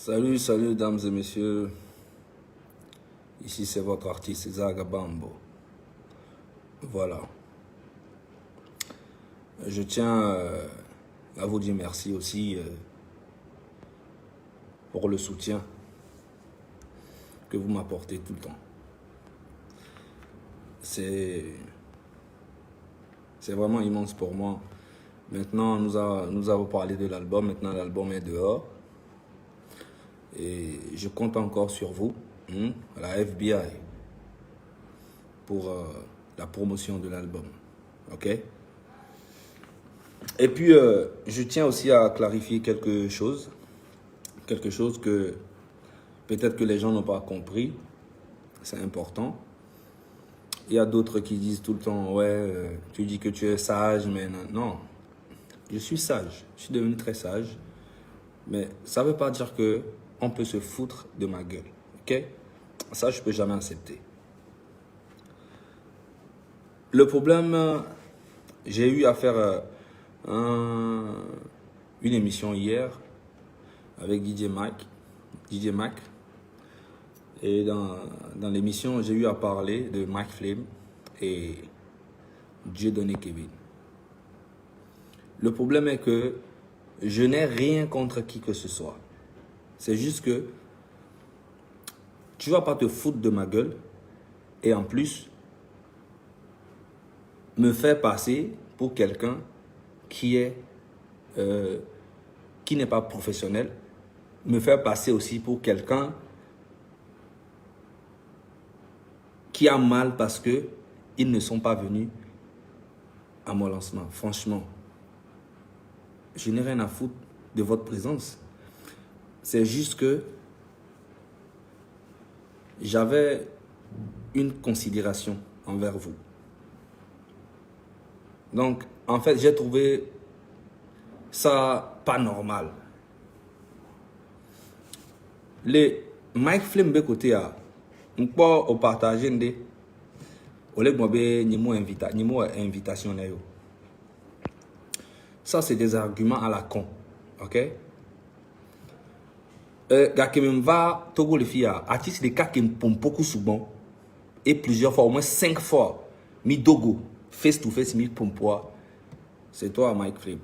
Salut, salut, dames et messieurs. Ici, c'est votre artiste Zaga Bambo. Voilà. Je tiens à vous dire merci aussi pour le soutien que vous m'apportez tout le temps. C'est vraiment immense pour moi. Maintenant, nous avons parlé de l'album. Maintenant, l'album est dehors. Et je compte encore sur vous, la FBI, pour la promotion de l'album. OK? Et puis, je tiens aussi à clarifier quelque chose que peut-être que les gens n'ont pas compris. C'est important. Il y a d'autres qui disent tout le temps, ouais, tu dis que tu es sage, mais non. Je suis sage. Je suis devenu très sage. Mais ça ne veut pas dire que on peut se foutre de ma gueule. OK? Ça, je ne peux jamais accepter. Le problème, j'ai eu à faire une émission hier avec DJ Mac. Et dans l'émission, j'ai eu à parler de Mike Flame et Dieudonné Kevin. Le problème est que je n'ai rien contre qui que ce soit. C'est juste que tu ne vas pas te foutre de ma gueule et en plus me faire passer pour quelqu'un qui n'est pas professionnel, me faire passer aussi pour quelqu'un qui a mal parce qu'ils ne sont pas venus à mon lancement. Franchement, je n'ai rien à foutre de votre présence. C'est juste que j'avais une considération envers vous. Donc, en fait, j'ai trouvé ça pas normal. Les Mike Flame de côté a pas au partager ndé olé gmobe nimo invitation na yo. Ça c'est des arguments à la con, OK? Gakeme va Togo le fia artiste de cas qui me pompe beaucoup souvent et plusieurs fois au moins 5 fois mi dogo face to face mi pompoa. C'est toi Mike Flame.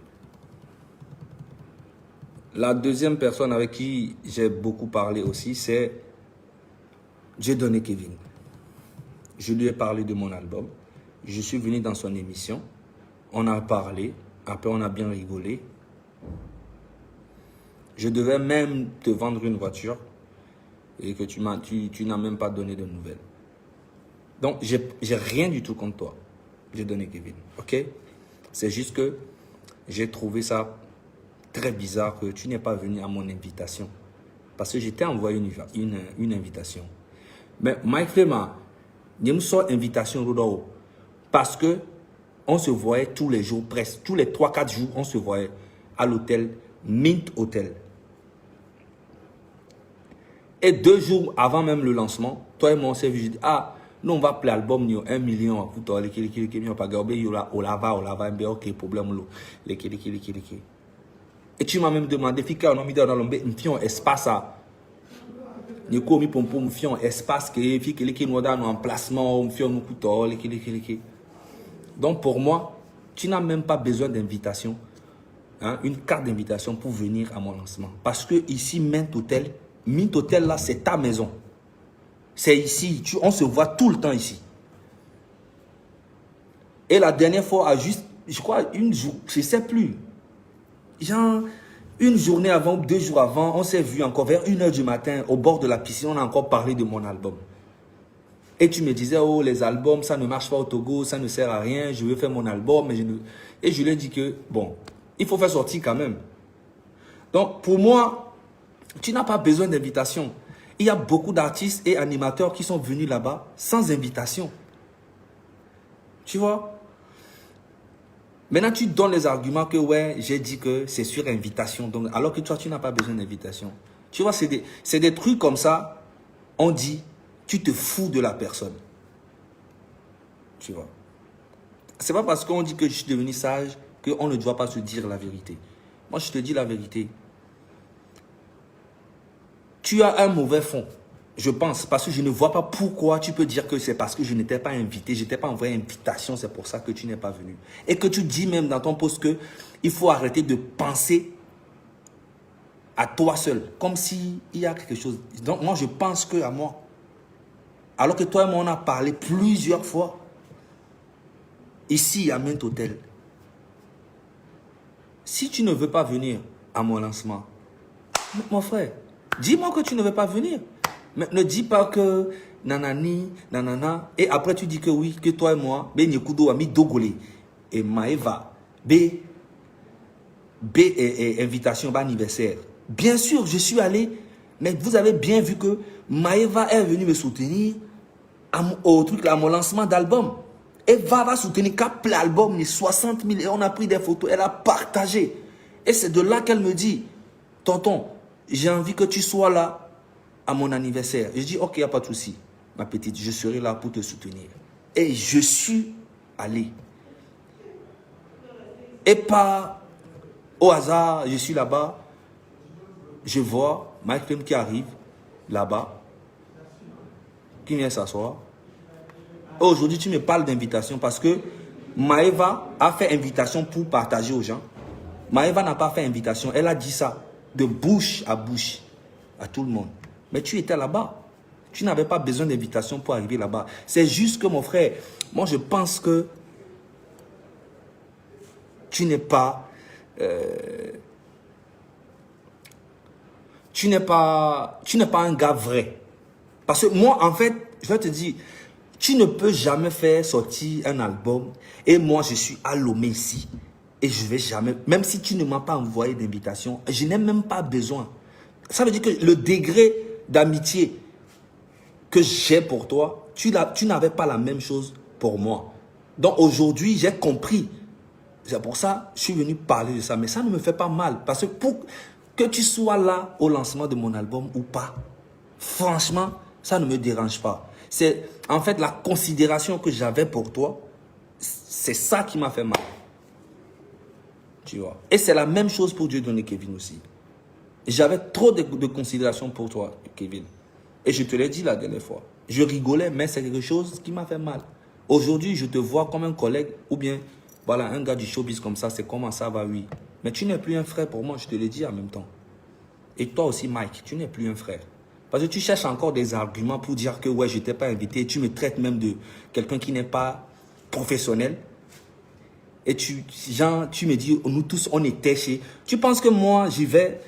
La deuxième personne avec qui j'ai beaucoup parlé aussi, c'est Dieudonné Kevin. Je lui ai parlé de mon album. Je suis venu dans son émission. On a parlé. Après, on a bien rigolé. Je devais même te vendre une voiture et que tu n'as même pas donné de nouvelles. Donc, j'ai rien du tout contre toi, Dieudonné Kevin. OK? C'est juste que j'ai trouvé ça très bizarre que tu n'es pas venu à mon invitation. Parce que j'étais envoyé une invitation. Mais Mike Flame, je me sors invitation parce que on se voyait tous les jours, presque tous les 3-4 jours, on se voyait à l'hôtel Mint Hotel. Et 2 jours avant même le lancement, toi et moi on s'est vu, j'ai dit, ah, nous on va appeler l'album 1 million, ok, problème. Et tu m'as même demandé, Fika, on a mis dans l'ombre, espace à. Nous avons mis pour un espace qui nous donne un emplacement, donc pour moi, tu n'as même pas besoin d'invitation, une carte d'invitation pour venir à mon lancement. Parce que ici, Mint Hotel là, c'est ta maison. C'est ici, on se voit tout le temps ici. Et la dernière fois, à juste, je crois, une jour, je ne sais plus, genre, une journée avant, 2 jours avant, on s'est vu encore vers 1h du matin au bord de la piscine. On a encore parlé de mon album. Et tu me disais, oh, les albums, ça ne marche pas au Togo, ça ne sert à rien, je veux faire mon album. Mais Et je lui ai dit que, bon, il faut faire sortir quand même. Donc, pour moi, tu n'as pas besoin d'invitation. Il y a beaucoup d'artistes et animateurs qui sont venus là-bas sans invitation. Tu vois? Maintenant, tu donnes les arguments que, ouais, j'ai dit que c'est sur invitation. Donc, alors que toi, tu n'as pas besoin d'invitation. Tu vois, c'est des trucs comme ça. On dit, tu te fous de la personne. Tu vois. C'est pas parce qu'on dit que je suis devenu sage qu'on ne doit pas se dire la vérité. Moi, je te dis la vérité. tu as un mauvais fond. Je pense, parce que je ne vois pas pourquoi tu peux dire que c'est parce que je n'étais pas invité, je ne t'ai pas envoyé invitation, c'est pour ça que tu n'es pas venu. Et que tu dis même dans ton post que il faut arrêter de penser à toi seul, comme s'il y a quelque chose. Donc moi, je pense que à moi. Alors que toi et moi, on a parlé plusieurs fois. Ici, à Mint Hotel. Si tu ne veux pas venir à mon lancement, mon frère, dis-moi que tu ne veux pas venir. Mais ne dis pas que nanani, nanana. Et après, tu dis que oui, que toi et moi, ben Nyekudo a mis Dogolé et Maeva, invitation, anniversaire. Bien sûr, je suis allé, mais vous avez bien vu que Maeva est venue me soutenir à mon lancement d'album. Eva va soutenir cap l'album, 60 000, et on a pris des photos, elle a partagé. Et c'est de là qu'elle me dit, tonton, j'ai envie que tu sois là à mon anniversaire. Je dis, ok, il n'y a pas de souci, ma petite, je serai là pour te soutenir. Et je suis allé. Et pas au hasard, je suis là-bas, je vois Mike Flem qui arrive là-bas, qui vient s'asseoir. Aujourd'hui, tu me parles d'invitation parce que Maeva a fait invitation pour partager aux gens. Maeva n'a pas fait invitation, elle a dit ça de bouche à tout le monde. Mais tu étais là-bas. Tu n'avais pas besoin d'invitation pour arriver là-bas. C'est juste que mon frère, moi je pense que tu n'es pas... tu n'es pas un gars vrai. Parce que moi, en fait, je vais te dire, tu ne peux jamais faire sortir un album et moi, je suis à Lomé ici. Et je vais jamais, même si tu ne m'as pas envoyé d'invitation, je n'ai même pas besoin. Ça veut dire que le degré d'amitié que j'ai pour toi, tu n'avais pas la même chose pour moi. Donc aujourd'hui, j'ai compris. C'est pour ça que je suis venu parler de ça. Mais ça ne me fait pas mal. Parce que pour que tu sois là au lancement de mon album ou pas, franchement, ça ne me dérange pas. C'est en fait la considération que j'avais pour toi, c'est ça qui m'a fait mal. Tu vois. Et c'est la même chose pour Dieudonné Kevin aussi. J'avais trop de considération pour toi, Kevin. Et je te l'ai dit la dernière fois. Je rigolais, mais c'est quelque chose qui m'a fait mal. Aujourd'hui, je te vois comme un collègue ou bien, voilà, un gars du showbiz comme ça, c'est comment ça va, oui. Mais tu n'es plus un frère pour moi, je te l'ai dit en même temps. Et toi aussi, Mike, tu n'es plus un frère. Parce que tu cherches encore des arguments pour dire que, ouais, je t'ai pas invité. Tu me traites même de quelqu'un qui n'est pas professionnel. Et tu me dis, nous tous, on était chez... Tu penses que moi, j'y vais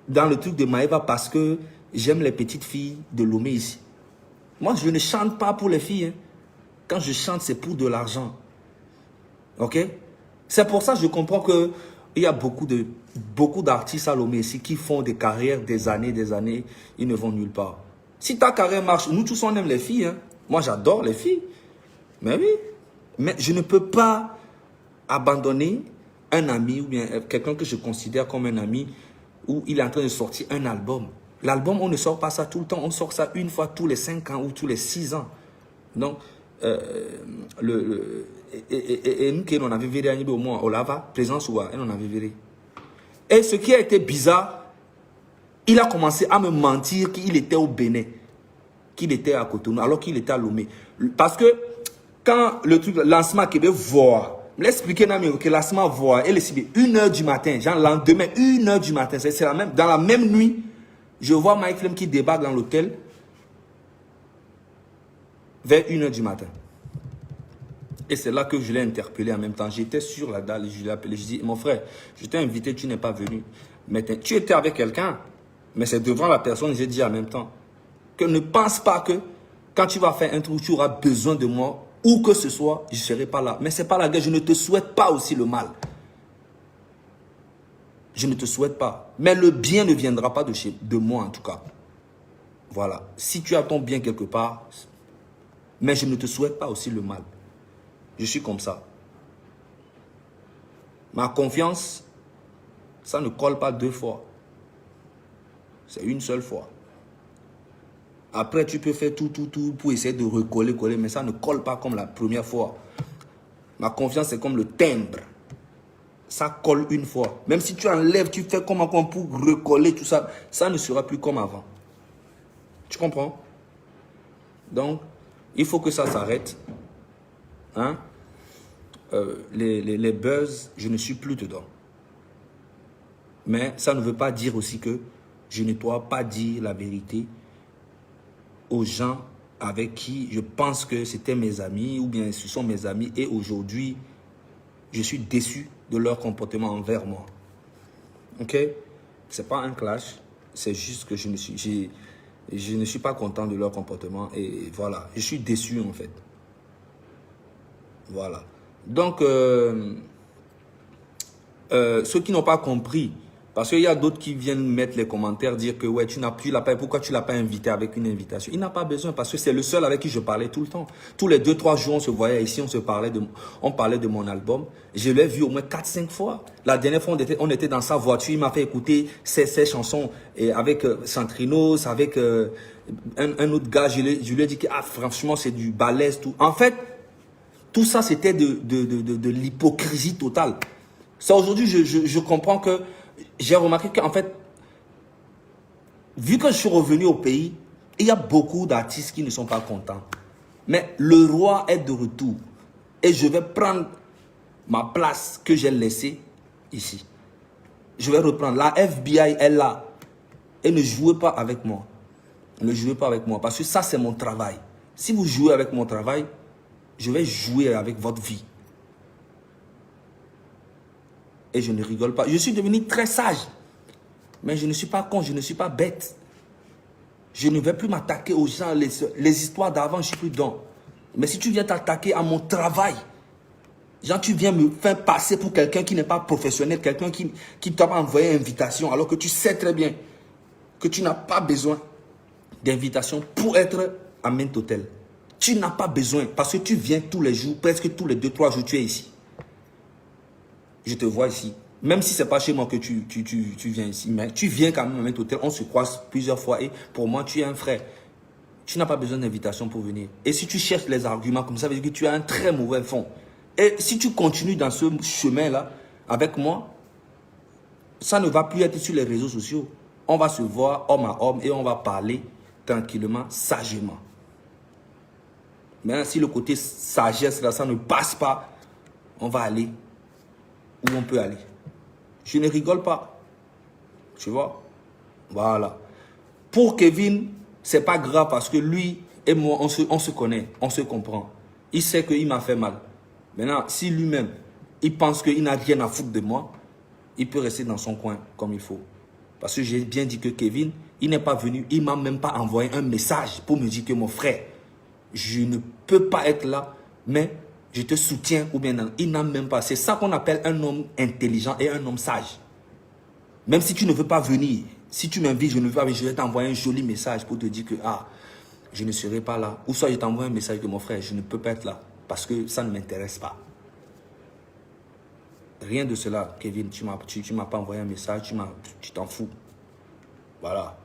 dans le truc de Maeva parce que j'aime les petites filles de Lomé ici. Moi, je ne chante pas pour les filles. Hein. Quand je chante, c'est pour de l'argent. Ok? C'est pour ça que je comprends qu'il y a beaucoup d'artistes à Lomé ici qui font des carrières des années, ils ne vont nulle part. Si ta carrière marche, nous tous, on aime les filles. Hein. Moi, j'adore les filles. Mais oui. Mais je ne peux pas abandonner un ami ou bien quelqu'un que je considère comme un ami où il est en train de sortir un album. L'album, on ne sort pas ça tout le temps. On sort ça une fois tous les 5 ans ou tous les 6 ans. Donc, et nous, on avait viré au moins au lava, présence ou on avait viré. Et ce qui a été bizarre, il a commencé à me mentir qu'il était au Bénin, qu'il était à Cotonou, alors qu'il était à Lomé. Parce que quand le truc, lancement Québec voit, l'expliquer que lancement voit, et le 1h du matin, genre lendemain, 1h du matin, c'est la même, dans la même nuit, je vois Mike Flem qui débarque dans l'hôtel vers 1h du matin. Et c'est là que je l'ai interpellé en même temps. J'étais sur la dalle, je l'ai appelé, je dis, mon frère, je t'ai invité, tu n'es pas venu. Mais tu étais avec quelqu'un, mais c'est devant la personne, j'ai dit en même temps, que ne pense pas que quand tu vas faire un truc, tu auras besoin de moi, où que ce soit, je ne serai pas là. Mais ce n'est pas la guerre, je ne te souhaite pas aussi le mal. Je ne te souhaite pas. Mais le bien ne viendra pas de moi en tout cas. Voilà. Si tu as ton bien quelque part, mais je ne te souhaite pas aussi le mal. Je suis comme ça. Ma confiance, ça ne colle pas 2 fois. C'est une seule fois. Après, tu peux faire tout pour essayer de recoller, mais ça ne colle pas comme la première fois. Ma confiance, c'est comme le timbre. Ça colle une fois. Même si tu enlèves, tu fais comme pour recoller tout ça, ça ne sera plus comme avant. Tu comprends? Donc, il faut que ça s'arrête. Hein? Les buzz, je ne suis plus dedans. Mais ça ne veut pas dire aussi que je ne dois pas dire la vérité aux gens avec qui je pense que c'était mes amis ou bien ce sont mes amis et aujourd'hui, je suis déçu de leur comportement envers moi. Ok? C'est pas un clash, c'est juste que je ne suis pas content de leur comportement et voilà, je suis déçu en fait. Voilà. Donc, ceux qui n'ont pas compris, parce qu'il y a d'autres qui viennent mettre les commentaires, dire que ouais, pourquoi tu l'as pas invité avec une invitation? Il n'a pas besoin parce que c'est le seul avec qui je parlais tout le temps. Tous les 2-3 jours, on se voyait ici, on parlait de mon album. Je l'ai vu au moins 4-5 fois. La dernière fois, on était dans sa voiture, il m'a fait écouter ses chansons et avec Centrinos, avec un autre gars, je lui ai dit que franchement, c'est du balèze, tout. En fait, tout ça, c'était de l'hypocrisie totale. Ça, aujourd'hui, je comprends que j'ai remarqué qu'en fait, vu que je suis revenu au pays, il y a beaucoup d'artistes qui ne sont pas contents. Mais le roi est de retour. Et je vais prendre ma place que j'ai laissée ici. Je vais reprendre. La FBI est là. Et ne jouez pas avec moi. Ne jouez pas avec moi. Parce que ça, c'est mon travail. Si vous jouez avec mon travail, je vais jouer avec votre vie. Et je ne rigole pas. Je suis devenu très sage. Mais je ne suis pas con, je ne suis pas bête. Je ne vais plus m'attaquer aux gens, les histoires d'avant, je ne suis plus dedans. Mais si tu viens t'attaquer à mon travail, genre tu viens me faire passer pour quelqu'un qui n'est pas professionnel, quelqu'un qui t'a envoyé une invitation, alors que tu sais très bien que tu n'as pas besoin d'invitation pour être à Mint Hotel. Tu n'as pas besoin, parce que tu viens tous les jours, presque tous les 2-3 jours, tu es ici. Je te vois ici. Même si ce n'est pas chez moi que tu viens ici, mais tu viens quand même à Mint Hotel, on se croise plusieurs fois et pour moi, tu es un frère. Tu n'as pas besoin d'invitation pour venir. Et si tu cherches les arguments comme ça, ça veut dire que tu as un très mauvais fond. Et si tu continues dans ce chemin-là avec moi, ça ne va plus être sur les réseaux sociaux. On va se voir homme à homme et on va parler tranquillement, sagement. Maintenant, si le côté sagesse, là, ça ne passe pas, on va aller où on peut aller. Je ne rigole pas. Tu vois? Voilà. Pour Kevin, c'est pas grave parce que lui et moi, on se connaît, on se comprend. Il sait qu'il m'a fait mal. Maintenant, si lui-même, il pense qu'il n'a rien à foutre de moi, il peut rester dans son coin comme il faut. Parce que j'ai bien dit que Kevin, il n'est pas venu, il m'a même pas envoyé un message pour me dire que mon frère, je ne peux pas être là, mais je te soutiens ou bien non. Il n'a même pas. C'est ça qu'on appelle un homme intelligent et un homme sage. Même si tu ne veux pas venir, si tu m'invites, je ne veux pas venir, je vais t'envoyer un joli message pour te dire que je ne serai pas là. Ou soit je t'envoie un message de mon frère, je ne peux pas être là parce que ça ne m'intéresse pas. Rien de cela, Kevin, tu m'as pas envoyé un message, tu t'en fous. Voilà.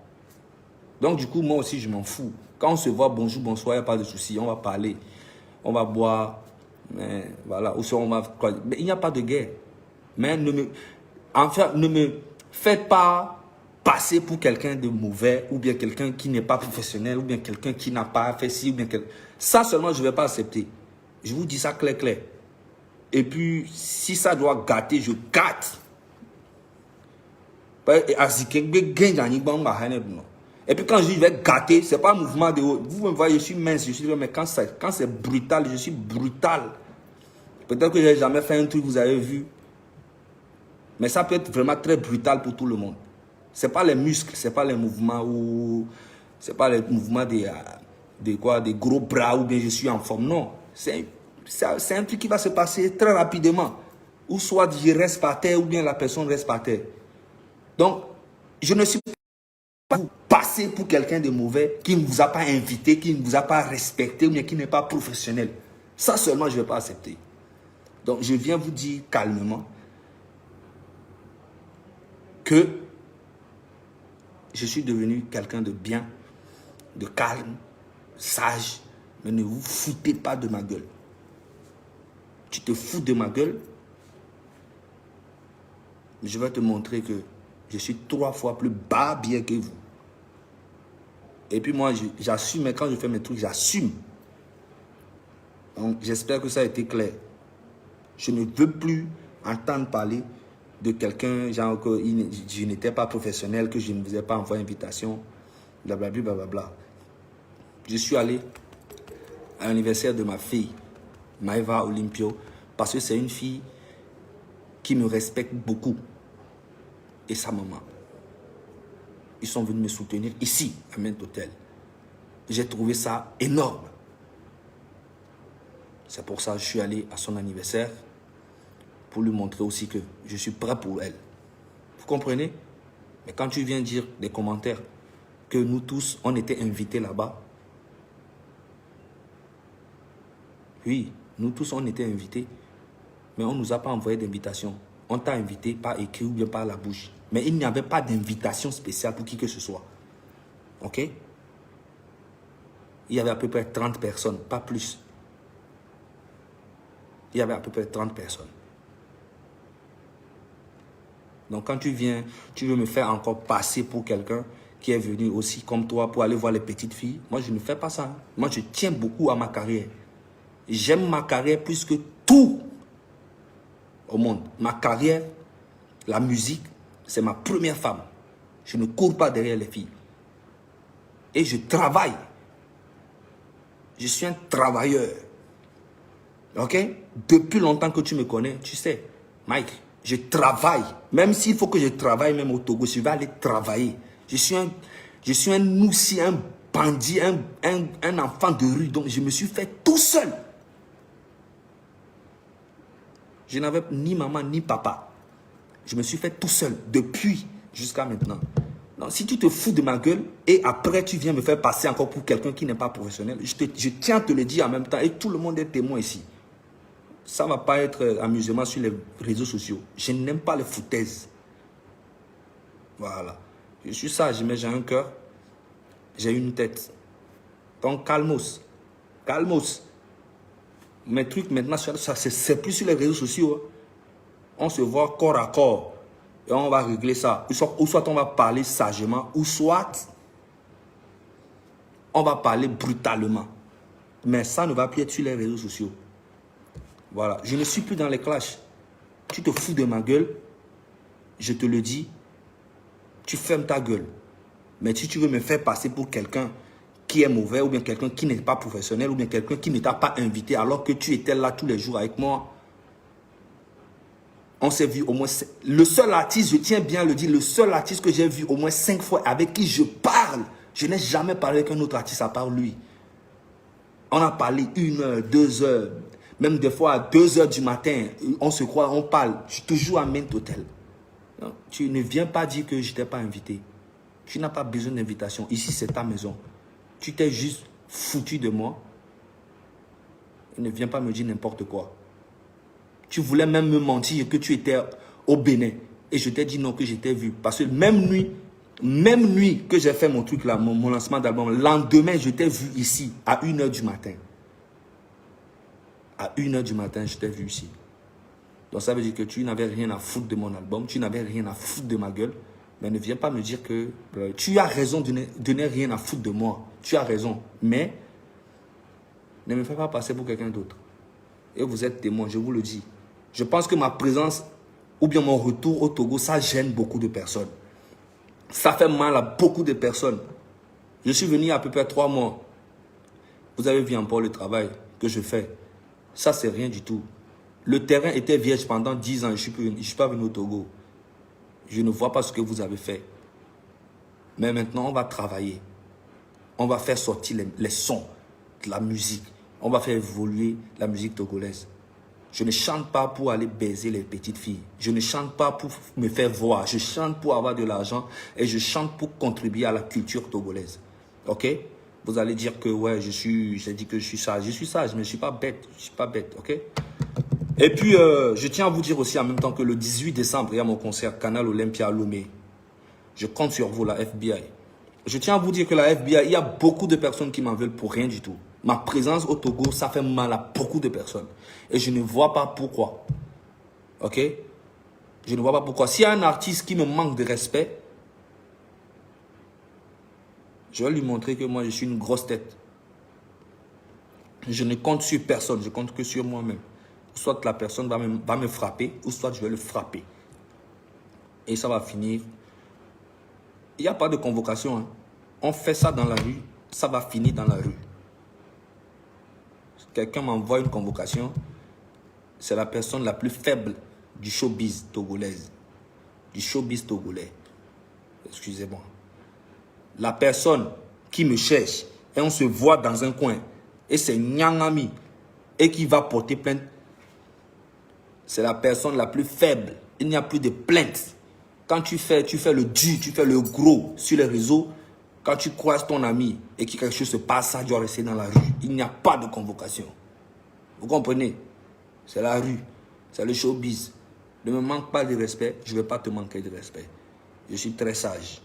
Donc du coup, moi aussi, je m'en fous. Quand on se voit, bonjour, bonsoir, il n'y a pas de souci, on va parler, on va boire, mais voilà, ou soit on va... Mais il n'y a pas de guerre. Mais ne me faites pas passer pour quelqu'un de mauvais, ou bien quelqu'un qui n'est pas professionnel, ou bien quelqu'un qui n'a pas fait ci, ou bien quelqu'un... Ça seulement, je ne vais pas accepter. Je vous dis ça clair, clair. Et puis, si ça doit gâter, je gâte. Et puis quand je dis je vais gâter, ce n'est pas un mouvement de haut. Vous me voyez, je suis mince, mais quand c'est brutal, je suis brutal. Peut-être que je n'ai jamais fait un truc, vous avez vu. Mais ça peut être vraiment très brutal pour tout le monde. Ce n'est pas les muscles, ce n'est pas les mouvements ou c'est pas les mouvements des gros bras ou bien je suis en forme. Non, c'est un truc qui va se passer très rapidement. Ou soit je reste par terre ou bien la personne reste par terre. Donc, je ne suis pas passé pour quelqu'un de mauvais qui ne vous a pas invité, qui ne vous a pas respecté ou bien qui n'est pas professionnel. Ça seulement, je ne vais pas accepter. Donc, je viens vous dire calmement que je suis devenu quelqu'un de bien, de calme, sage, mais ne vous foutez pas de ma gueule. Tu te fous de ma gueule, je vais te montrer que je suis 3 fois plus bas bien que vous. Et puis moi, j'assume, quand je fais mes trucs, j'assume. Donc, j'espère que ça a été clair. Je ne veux plus entendre parler de quelqu'un, genre que je n'étais pas professionnel, que je ne vous ai pas envoyé invitation, blablabla, blablabla. Je suis allé à l'anniversaire de ma fille, Maëva Olympio, parce que c'est une fille qui me respecte beaucoup. Et sa maman. Ils sont venus me soutenir ici, à Mint Hotel. J'ai trouvé ça énorme. C'est pour ça que je suis allé à son anniversaire pour lui montrer aussi que je suis prêt pour elle. Vous comprenez? Mais quand tu viens dire des commentaires que nous tous, on était invités là-bas. Oui, nous tous, on était invités. Mais on ne nous a pas envoyé d'invitation. On t'a invité par écrit ou bien par la bouche. Mais il n'y avait pas d'invitation spéciale pour qui que ce soit. Ok? Il y avait à peu près 30 personnes, pas plus. Il y avait à peu près 30 personnes. Donc quand tu viens, tu veux me faire encore passer pour quelqu'un qui est venu aussi comme toi pour aller voir les petites filles. Moi, je ne fais pas ça. Moi, je tiens beaucoup à ma carrière. J'aime ma carrière plus que tout au monde. Ma carrière, la musique, c'est ma première femme. Je ne cours pas derrière les filles. Et je travaille. Je suis un travailleur. Ok? Depuis longtemps que tu me connais, tu sais, Mike, je travaille. Même s'il faut que je travaille, même au Togo, je vais aller travailler. Je suis un aussi, un bandit, un enfant de rue. Donc, je me suis fait tout seul. Je n'avais ni maman, ni papa. Je me suis fait tout seul, depuis jusqu'à maintenant. Donc, si tu te fous de ma gueule, et après tu viens me faire passer encore pour quelqu'un qui n'est pas professionnel, je tiens à te le dire en même temps, et tout le monde est témoin ici. Ça ne va pas être amusement sur les réseaux sociaux. Je n'aime pas les foutaises. Voilà. Je suis sage, mais j'ai un cœur, j'ai une tête. Donc, calmos. Calmos. Mes trucs maintenant, c'est plus sur les réseaux sociaux. On se voit corps à corps. Et on va régler ça. Ou soit on va parler sagement, ou soit on va parler brutalement. Mais ça ne va plus être sur les réseaux sociaux. Voilà. Je ne suis plus dans les clashs. Tu te fous de ma gueule. Je te le dis. Tu fermes ta gueule. Mais si tu veux me faire passer pour quelqu'un qui est mauvais, ou bien quelqu'un qui n'est pas professionnel, ou bien quelqu'un qui ne t'a pas invité alors que tu étais là tous les jours avec moi, on s'est vu au moins... Le seul artiste, je tiens bien à le dire, le seul artiste que j'ai vu au moins 5 fois, avec qui je parle, je n'ai jamais parlé avec un autre artiste à part lui. On a parlé 1 heure, 2 heures, même des fois à 2 heures du matin, on se croit, on parle. Je suis toujours à Mint Hotel. Non, tu ne viens pas dire que je ne t'ai pas invité. Tu n'as pas besoin d'invitation. Ici, c'est ta maison. Tu t'es juste foutu de moi. Ne viens pas me dire n'importe quoi. Tu voulais même me mentir que tu étais au Bénin. Et je t'ai dit non, que j'étais vu. Parce que même nuit que j'ai fait mon truc là, mon lancement d'album, le lendemain, je t'ai vu ici à 1 heure du matin. À 1 heure du matin, je t'ai vu ici. Donc ça veut dire que tu n'avais rien à foutre de mon album, tu n'avais rien à foutre de ma gueule. Mais ne viens pas me dire que tu as raison de ne rien à foutre de moi. Tu as raison. Mais ne me fais pas passer pour quelqu'un d'autre. Et vous êtes témoin, je vous le dis. Je pense que ma présence ou bien mon retour au Togo, ça gêne beaucoup de personnes. Ça fait mal à beaucoup de personnes. Je suis venu à peu près 3 mois. Vous avez vu encore le travail que je fais. Ça, c'est rien du tout. Le terrain était vierge pendant 10 ans. Je ne suis pas venu au Togo. Je ne vois pas ce que vous avez fait. Mais maintenant, on va travailler. On va faire sortir les sons, de la musique. On va faire évoluer la musique togolaise. Je ne chante pas pour aller baiser les petites filles. Je ne chante pas pour me faire voir. Je chante pour avoir de l'argent et je chante pour contribuer à la culture togolaise. Ok? Vous allez dire que ouais, j'ai dit que je suis sage. Je suis sage, mais je ne suis pas bête. Je ne suis pas bête, ok? Et puis, je tiens à vous dire aussi en même temps que le 18 décembre, il y a mon concert Canal Olympia à Lomé. Je compte sur vous, la FBI. Je tiens à vous dire que la FBI, il y a beaucoup de personnes qui m'en veulent pour rien du tout. Ma présence au Togo, ça fait mal à beaucoup de personnes. Et je ne vois pas pourquoi. Ok? Je ne vois pas pourquoi. S'il y a un artiste qui me manque de respect, Je vais lui montrer que moi, je suis une grosse tête. Je ne compte sur personne, je compte que sur moi-même. Soit la personne va me frapper, ou soit je vais le frapper. Et ça va finir. Il n'y a pas de convocation. Hein. On fait ça dans la rue, ça va finir dans la rue. Quelqu'un m'envoie une convocation, c'est la personne la plus faible du showbiz togolaise. Du showbiz togolais. Excusez-moi. La personne qui me cherche, et on se voit dans un coin, et c'est Nyangami, et qui va porter plainte, c'est la personne la plus faible. Il n'y a plus de plainte. Quand tu fais le dur, tu fais le gros sur les réseaux, quand tu croises ton ami et que quelque chose se passe, ça doit rester dans la rue. Il n'y a pas de convocation. Vous comprenez? C'est la rue, c'est le showbiz. Ne me manque pas de respect, je ne vais pas te manquer de respect. Je suis très sage.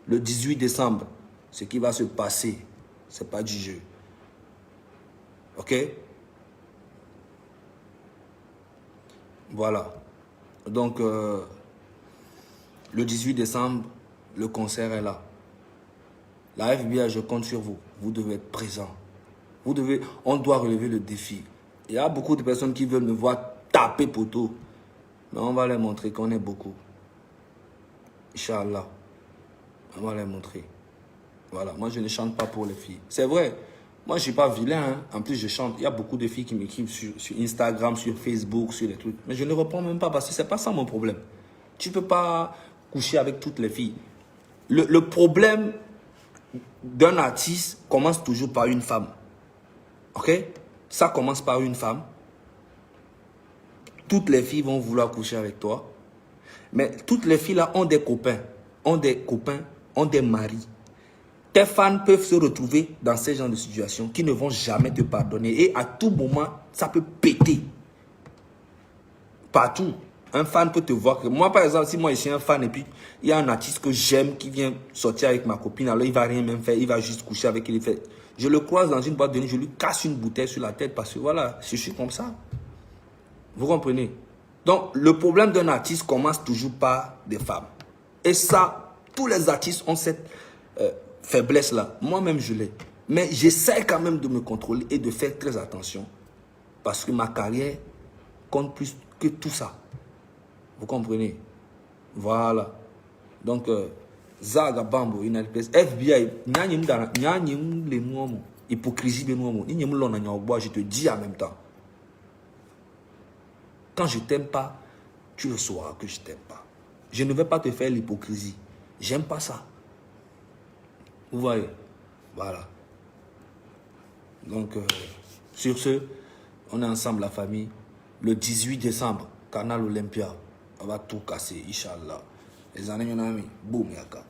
Le 18 décembre, ce qui va se passer, ce n'est pas du jeu. Ok? Voilà. Donc, le 18 décembre, le concert est là. La FBI, je compte sur vous. Vous devez être présents. On doit relever le défi. Il y a beaucoup de personnes qui veulent me voir taper poteau. Mais on va leur montrer qu'on est beaucoup. Inch'Allah. On va leur montrer. Voilà. Moi, je ne chante pas pour les filles. C'est vrai. Moi, je ne suis pas vilain. Hein. En plus, je chante. Il y a beaucoup de filles qui m'écrivent sur Instagram, sur Facebook, sur les trucs. Mais je ne réponds même pas parce que ce n'est pas ça mon problème. Tu ne peux pas coucher avec toutes les filles. Le problème d'un artiste commence toujours par une femme. Ok? Ça commence par une femme. Toutes les filles vont vouloir coucher avec toi. Mais toutes les filles là ont des copains, ont des maris. Tes fans peuvent se retrouver dans ce genre de situation qui ne vont jamais te pardonner. Et à tout moment, ça peut péter. Partout. Un fan peut te voir. Moi, par exemple, si moi je suis un fan et puis il y a un artiste que j'aime qui vient sortir avec ma copine, alors il ne va rien même faire, il va juste coucher avec elle. Je le croise dans une boîte de nuit, je lui casse une bouteille sur la tête parce que voilà, je suis comme ça. Vous comprenez? Donc, le problème d'un artiste commence toujours par des femmes. Et ça, tous les artistes ont cette faiblesse-là. Moi-même, je l'ai. Mais j'essaie quand même de me contrôler et de faire très attention. Parce que ma carrière compte plus que tout ça. Vous comprenez? Voilà. Donc, Zaga Bambo, FBI, hypocrisie, je te dis en même temps. Quand je t'aime pas, tu le sauras que je t'aime pas. Je ne vais pas te faire l'hypocrisie. J'aime pas ça. Vous voyez? Voilà. Donc, sur ce, on est ensemble, la famille. Le 18 décembre, Canal Olympia. On va tout casser, Inch'Allah. Les années, boum, yaka.